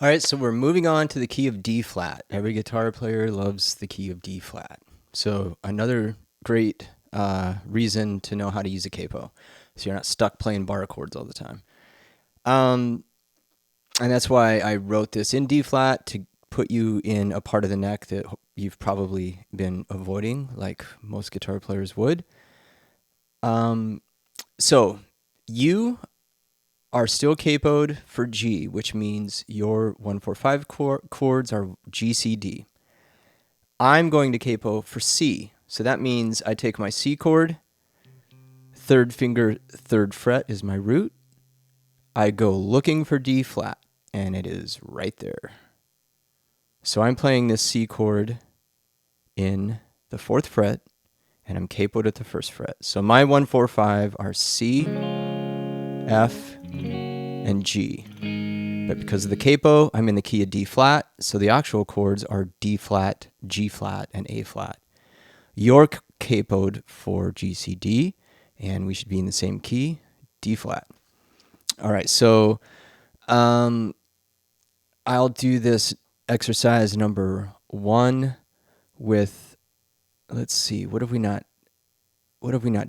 All right, so we're moving on to the key of D flat. Every guitar player loves the key of D flat. So another great reason to know how to use a capo, so you're not stuck playing bar chords all the time. And that's why I wrote this in D flat to put you in a part of the neck that you've probably been avoiding, like most guitar players would. So you are still capoed for G, which means your 1-4-5 chords are G, C, D. I'm going to capo for C. So that means I take my C chord, third finger, third fret is my root. I go looking for D flat, and it is right there. So I'm playing this C chord in the fourth fret, and I'm capoed at the first fret. So my 1-4-5 are C, F, and G. But because of the capo, I'm in the key of D flat, so the actual chords are D flat, G flat, and A flat. You're capoed for G, C, D, and we should be in the same key, D flat. All right, so I'll do this exercise number 1 with, let's see, what have we not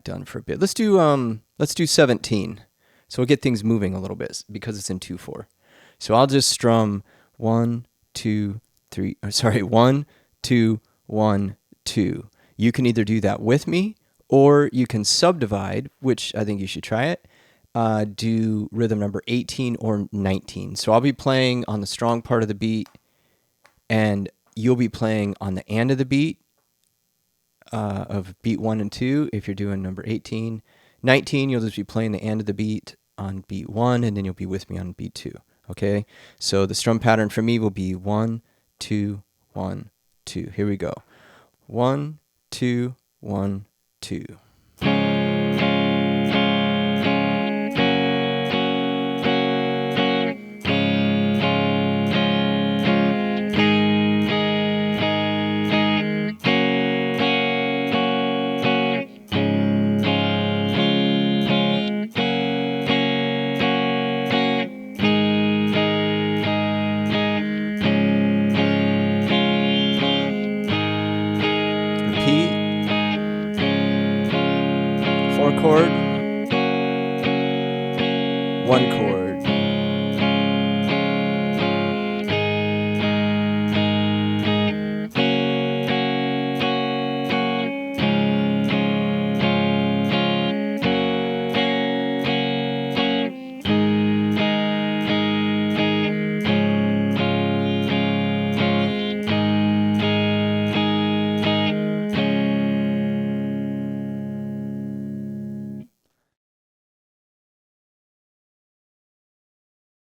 done for a bit? Let's do 17. So we'll get things moving a little bit because it's in 2/4. So I'll just strum 1, 2, 3. Sorry, 1, 2, 1, 2. You can either do that with me, or you can subdivide, which I think you should try it. Do rhythm number 18 or 19. So I'll be playing on the strong part of the beat, and you'll be playing on the end of the beat of beat 1 and 2 if you're doing number 18. 19, you'll just be playing the end of the beat on beat 1, and then you'll be with me on beat 2. Okay, so the strum pattern for me will be 1, 2, 1, 2. Here we go. 1, 2, 1, 2. Repeat. 4 chord, 1 chord.